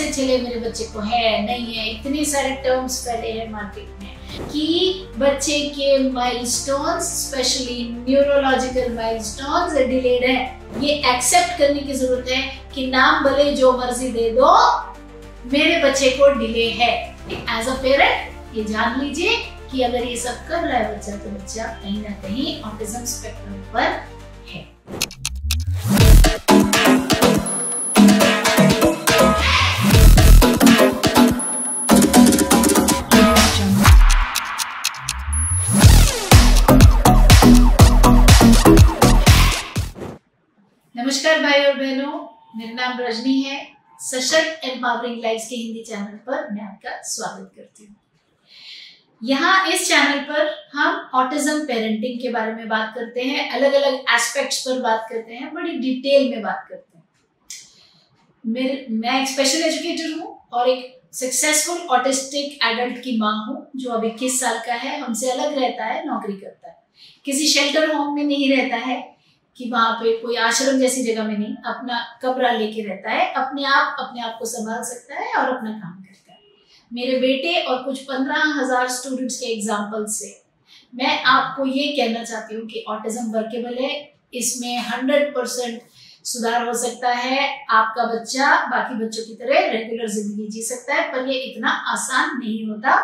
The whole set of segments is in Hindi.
कैसे चले मेरे बच्चे को, है नहीं है, इतने सारे टर्म्स फैले हैं मार्केट में कि बच्चे के milestones, specially neurological milestones delayed है। ये एक्सेप्ट करने की जरूरत है कि नाम भले जो मर्जी दे दो, मेरे बच्चे को डिले है। एज अ पेरेंट ये जान लीजिए कि अगर ये सब कर रहा है बच्चा, तो बच्चा कहीं ना कहीं ऑटिज्म स्पेक्ट्रम पर है। नमस्कार भाई और बहनों, मेरा नाम रजनी है। सशक्त एम्पावरिंग लाइव्स के हिंदी चैनल पर मैं आपका स्वागत करती हूँ। यहाँ इस चैनल पर हम ऑटिज्म पेरेंटिंग के बारे में बात करते हैं, अलग अलग एस्पेक्ट्स पर बात करते हैं, बड़ी डिटेल में बात करते हैं। मैं एक स्पेशल एजुकेटर हूँ और एक सक्सेसफुल ऑटिस्टिक एडल्ट की माँ हूँ, जो अब 21 साल का है, हमसे अलग रहता है, नौकरी करता है, किसी शेल्टर होम में नहीं रहता है कि वहां पे कोई आश्रम जैसी जगह में नहीं, अपना कमरा लेके रहता है, अपने आप को संभाल सकता है और अपना काम करता है। मेरे बेटे और कुछ 15,000 स्टूडेंट्स के एग्जाम्पल से मैं आपको ये कहना चाहती हूँ कि ऑटिज्म वर्केबल है, इसमें 100% सुधार हो सकता है। आपका बच्चा बाकी बच्चों की तरह रेगुलर जिंदगी जी सकता है, पर ये इतना आसान नहीं होता।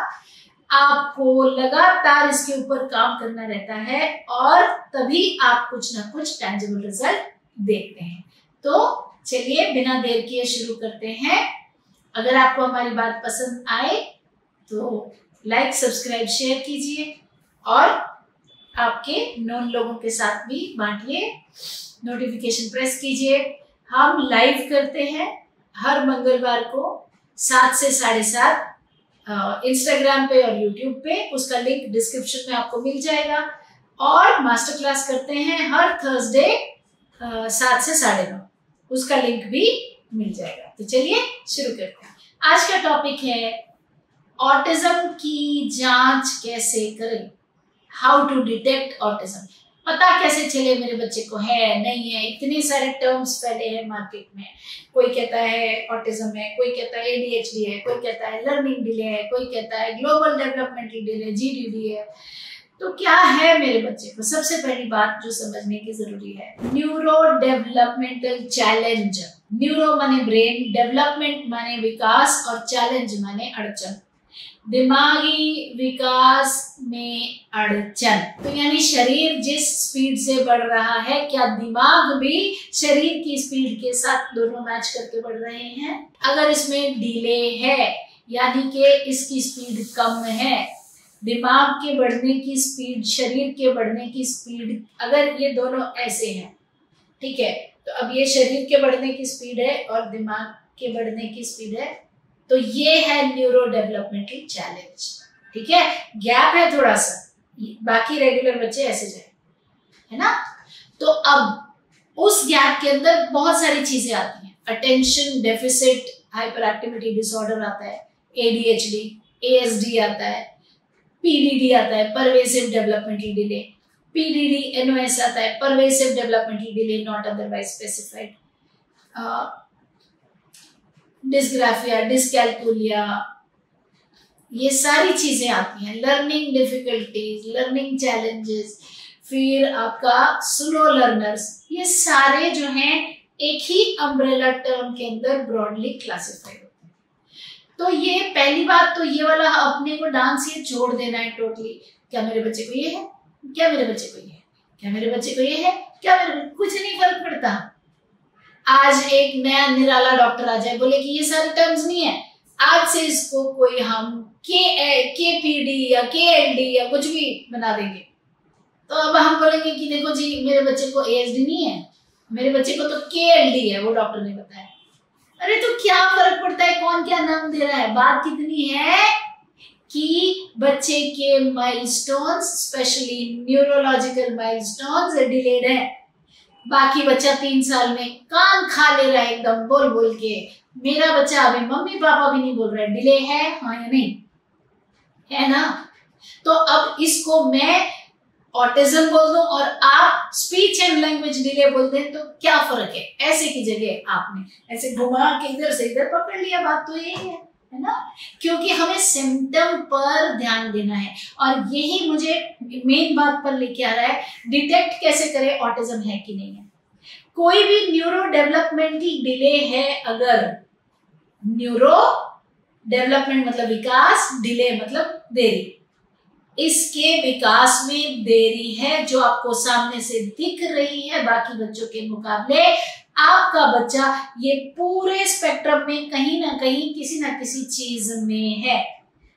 आपको लगातार इसके ऊपर काम करना रहता है और तभी आप कुछ ना कुछ टेंजिबल रिजल्ट देखते हैं। तो चलिए बिना देर किए शुरू करते हैं। अगर आपको हमारी बात पसंद आए तो लाइक, सब्सक्राइब, शेयर कीजिए और आपके नॉन लोगों के साथ भी बांटिए, नोटिफिकेशन प्रेस कीजिए। हम लाइव करते हैं हर मंगलवार को 7 से 7:30 इंस्टाग्राम पे और यूट्यूब पे, उसका लिंक डिस्क्रिप्शन में आपको मिल जाएगा। और मास्टर क्लास करते हैं हर थर्सडे 7 से 9:30, उसका लिंक भी मिल जाएगा। तो चलिए शुरू करते हैं। आज का टॉपिक है ऑटिज्म की जांच कैसे करें, हाउ टू डिटेक्ट ऑटिज्म। पता कैसे चले मेरे बच्चे को है नहीं है, इतने सारे टर्म्स फैले हैं मार्केट में। कोई कहता है ऑटिज्म है, कोई कहता है ADHD है, कोई कहता है लर्निंग डिले है, कोई कहता है ग्लोबल डेवलपमेंटल डिले GDD है। तो क्या है मेरे बच्चे को? सबसे पहली बात जो समझने की जरूरी है, न्यूरो डेवलपमेंटल चैलेंज। न्यूरो माने ब्रेन, डेवलपमेंट माने विकास और चैलेंज माने अड़चन। दिमागी विकास में अड़चन, तो यानी शरीर जिस स्पीड से बढ़ रहा है, क्या दिमाग भी शरीर की स्पीड के साथ दोनों मैच करके बढ़ रहे हैं? अगर इसमें डिले है, यानी कि इसकी स्पीड कम है, दिमाग के बढ़ने की स्पीड, शरीर के बढ़ने की स्पीड, अगर ये दोनों ऐसे हैं, ठीक है, तो अब ये शरीर के बढ़ने की स्पीड है और दिमाग के बढ़ने की स्पीड है, तो ये है न्यूरो डेवलपमेंटल चैलेंज। ठीक है, गैप है थोड़ा सा, बाकी रेगुलर बच्चे ऐसे जाए, है ना। तो अब उस गैप के अंदर बहुत सारी चीजें आती हैं। Attention deficit hyperactivity disorder आता है, ADHD, ASD आता है, PDD आता है, pervasive developmental delay, PDD NOS आता है, pervasive developmental delay not otherwise specified, dysgraphia, dyscalculia, ये सारी चीजें आती हैं। लर्निंग डिफिकल्टीज, लर्निंग चैलेंजेस, फिर आपका स्लो लर्नर्स, ये सारे जो हैं एक ही अम्ब्रेला टर्म के अंदर ब्रॉडली क्लासिफाइड होते हैं। तो ये पहली बात तो ये वाला अपने को डांस ये छोड़ देना है टोटली। क्या मेरे बच्चे को ये है, क्या मेरे बच्चे को ये है, क्या मेरे बच्चे को ये है, क्या मेरे, कुछ नहीं फर्क पड़ता। आज एक नया निराला डॉक्टर आ जाए, बोले कि ये सारे टर्म्स नहीं है, आज से इसको कोई हम KPD या KLD या कुछ भी बना देंगे, तो अब हम बोलेंगे कि देखो जी मेरे बच्चे को ASD नहीं है, मेरे बच्चे को तो KLD है, वो डॉक्टर ने बताया। अरे तो क्या फर्क पड़ता है कौन क्या नाम दे रहा है? बात कितनी है कि बच्चे के milestones, specially neurological milestones delayed है। बाकी बच्चा 3 साल में कान खा ले रहा है एकदम बोल बोल के, मेरा बच्चा अभी मम्मी पापा भी नहीं बोल रहा है। डिले है, हाँ या नहीं, है ना। तो अब इसको मैं ऑटिज्म बोल दो और आप स्पीच एंड लैंग्वेज डिले बोल दें तो क्या फर्क है? ऐसे की जगह आपने ऐसे घुमा के इधर से इधर पकड़ लिया, बात तो यही है ना? क्योंकि हमें सिम्टम पर ध्यान देना है और यही मुझे मेन बात पर लेके आ रहा है, डिटेक्ट कैसे करें ऑटिज्म है कि नहीं है। कोई भी न्यूरो डेवलपमेंटल डिले है, अगर न्यूरो डेवलपमेंट मतलब विकास, डिले मतलब देरी, इसके विकास में देरी है जो आपको सामने से दिख रही है बाकी बच्चों के मुकाबले, आपका बच्चा ये पूरे स्पेक्ट्रम में कहीं ना कहीं किसी ना किसी चीज में है।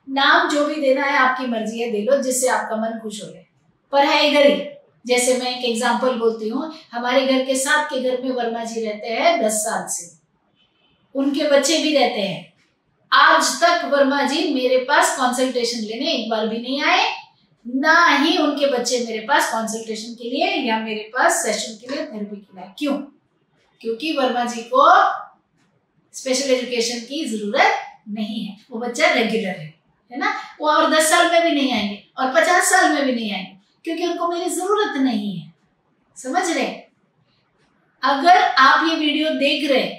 नाम जो भी देना है आपकी मर्जी है, दे लो जिससे आपका मन खुश हो जाए, पर है इधर ही। जैसे मैं एक एग्जांपल बोलती हूँ, हमारे घर के साथ के घर में वर्मा जी रहते हैं 10 साल से, उनके बच्चे भी रहते हैं। आज तक वर्मा जी मेरे पास कंसल्टेशन लेने एक बार भी नहीं आए, ना ही उनके बच्चे मेरे पास कंसल्टेशन के लिए या मेरे पास सेशन के लिए थेरेपी के लिए। क्यों? क्योंकि वर्मा जी को स्पेशल एजुकेशन की जरूरत नहीं है, वो बच्चा रेगुलर है ना? वो और 10 साल में भी नहीं आएंगे और 50 साल में भी नहीं आएंगे, क्योंकि उनको मेरी जरूरत नहीं है। समझ रहे? अगर आप ये वीडियो देख रहे हैं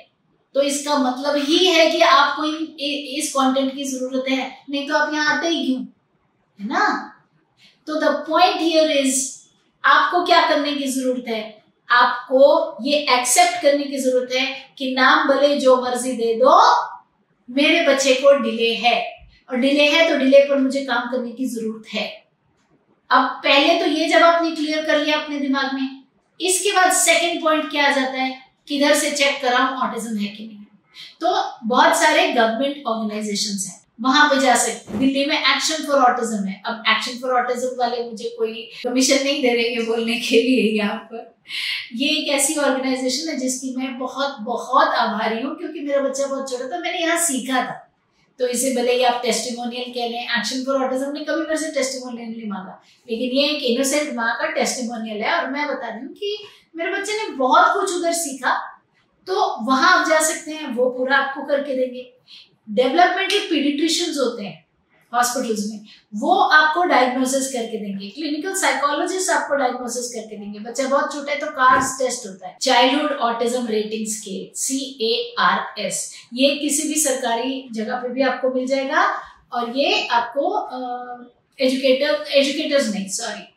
तो इसका मतलब ही है कि आपको इस कंटेंट की जरूरत है, नहीं तो आप यहाँ आते ही क्यों, है ना? तो द पॉइंट हियर इज, आपको क्या करने की जरूरत है? आपको ये एक्सेप्ट करने की जरूरत है कि नाम भले जो मर्जी दे दो, मेरे बच्चे को डिले है और डिले है तो डिले पर मुझे काम करने की जरूरत है। अब पहले तो ये जब आपने क्लियर कर लिया अपने दिमाग में, इसके बाद सेकंड पॉइंट क्या आ जाता है, किधर से चेक कराऊं ऑटिज्म है कि नहीं। तो बहुत सारे गवर्नमेंट ऑर्गेनाइजेशंस हैं, वहां पे जा सकते हैं। दिल्ली में एक्शन फॉर ऑटिज्म है। अब एक्शन फॉर ऑटिज्म वाले मुझे कोई कमीशन नहीं दे रहे ये बोलने के लिए यहाँ पर। ये एक ऐसी ऑर्गेनाइजेशन है जिसकी मैं बहुत बहुत आभारी हूँ, क्योंकि मेरा बच्चा बहुत छोटा था, मैंने यहाँ सीखा था। तो इसे भले ही आप टेस्टिमोनियल कह लें, एक्शन फॉर ऑटिज्म ने कभी मेरे से टेस्टिमोनियल नहीं मांगा, लेकिन ये एक इनोसेंट माँ का टेस्टिमोनियल है। और मैं बता रही हूँ कि मेरे बच्चे ने बहुत कुछ उधर सीखा, तो वहां आप जा सकते हैं, वो पूरा आपको करके देंगे। डेवलपमेंटल पीडियाट्रिशियंस होते हैं हॉस्पिटल्स में, वो आपको डायग्नोसिस करके देंगे। क्लिनिकल साइकोलॉजिस्ट आपको डायग्नोसिस करके देंगे। बच्चा बहुत छोटा है तो कार्स टेस्ट होता है, childhood autism rating scale, CARS। ये किसी भी सरकारी जगह पे भी आपको मिल जाएगा और ये आपको एजुकेटर्स नहीं, sorry,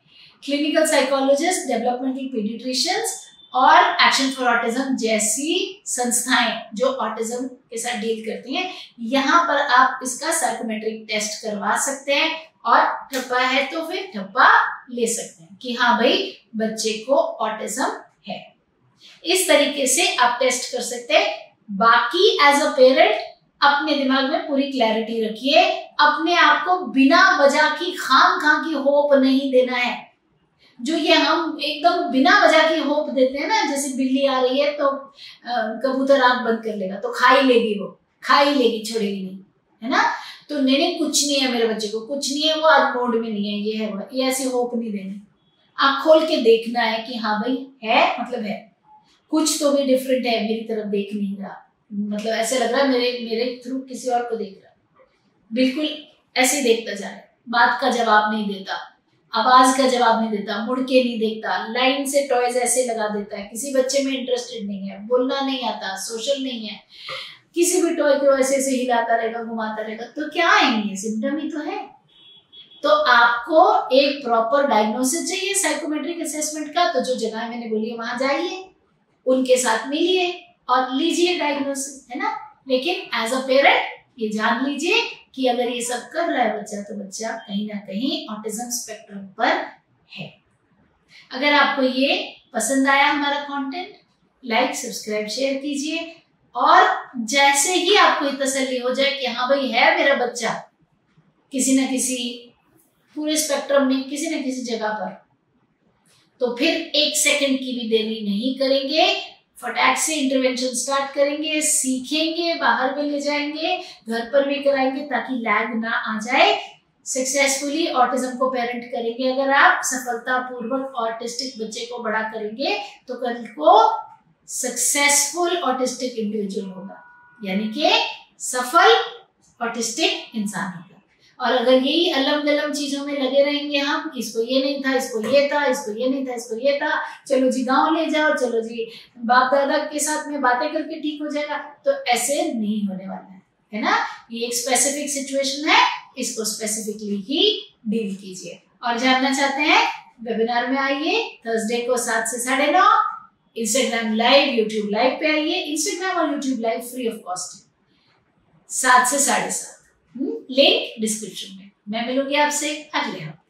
clinical psychologist, developmental paediatricians और एक्शन फॉर ऑटिज्म जैसी संस्थाएं जो ऑटिज्म के साथ डील करती हैं, यहाँ पर आप इसका साइकोमेट्रिक टेस्ट करवा सकते हैं और ठप्पा है तो फिर ठप्पा ले सकते हैं कि हाँ भाई बच्चे को ऑटिज्म है। इस तरीके से आप टेस्ट कर सकते हैं। बाकी एज अ पेरेंट अपने दिमाग में पूरी क्लैरिटी रखिए, अपने आप को बिना वजह की खामखा की होप नहीं देना है। जो ये हम एकदम बिना वजह की होप देते हैं ना, जैसे बिल्ली आ रही है तो कबूतर आंख बंद कर लेगा तो खा ही लेगी, वो खा ही लेगी, छोड़ेगी नहीं, है ना? तो नहीं कुछ नहीं है मेरे बच्चे को, कुछ नहीं है, वो आज मोड में नहीं है, ये है वो, ये ऐसी होप नहीं देनी। आंख खोल के देखना है कि हाँ भाई है, मतलब है कुछ तो भी डिफरेंट है, मेरी तरफ देख नहीं रहा, मतलब ऐसे लग रहा है मेरे थ्रू किसी और को देख रहा, बिल्कुल ऐसे देखता जा रहा है, बात का जवाब नहीं देता, आवाज का जवाब नहीं देता, मुड़ के नहीं देखता, लाइन से टॉयज ऐसे लगा देता है, किसी बच्चे में इंटरेस्टेड नहीं है, बोलना नहीं आता, सोशल नहीं है, किसी भी टॉय को ऐसे ऐसे हिलाता रहेगा, घुमाता रहेगा, तो क्या आएंगे? सिम्टम ही तो है। तो आपको एक प्रॉपर डायग्नोसिस चाहिए साइकोमेट्रिक असेसमेंट का, तो जो जगह मैंने बोली है वहां जाइए, उनके साथ मिलिए और लीजिए डायग्नोसिस, है ना? लेकिन एज अ पेरेंट ये जान लीजिए कि अगर ये सब कर रहा है बच्चा, तो बच्चा कहीं ना कहीं ऑटिज्म स्पेक्ट्रम पर है। अगर आपको ये पसंद आया हमारा कंटेंट, लाइक, सब्सक्राइब, शेयर कीजिए और जैसे ही आपको ये तसल्ली हो जाए कि हाँ भाई है मेरा बच्चा किसी न किसी पूरे स्पेक्ट्रम में किसी न किसी जगह पर, तो फिर 1 सेकंड की भी देरी नहीं करेंगे, फटाक से इंटरवेंशन स्टार्ट करेंगे, सीखेंगे, बाहर भी ले जाएंगे, घर पर भी कराएंगे ताकि लैग ना आ जाए। सक्सेसफुली ऑटिज्म को पेरेंट करेंगे अगर आप सफलतापूर्वक ऑटिस्टिक बच्चे को बड़ा करेंगे, तो कल को सक्सेसफुल ऑटिस्टिक इंडिविजुअल होगा, यानी कि सफल ऑटिस्टिक इंसान होगा। और अगर यही अलम गलम चीजों में लगे रहेंगे हम, इसको ये नहीं था, इसको ये था, इसको ये नहीं था, इसको ये था, चलो जी गांव ले जाओ, चलो जी बाप दादा के साथ में बातें करके ठीक हो जाएगा, तो ऐसे नहीं होने वाला है ना। ये एक स्पेसिफिक सिचुएशन है, इसको स्पेसिफिकली ही डील कीजिए। और जानना चाहते हैं, वेबिनार में आइए थर्सडे को 7 से 9:30, इंस्टाग्राम लाइव, यूट्यूब लाइव पे आइए। इंस्टाग्राम और YouTube live free of cost है, 7 से 7:30। लिंक डिस्क्रिप्शन में। मैं मिलूंगी आपसे अगले हफ्ते।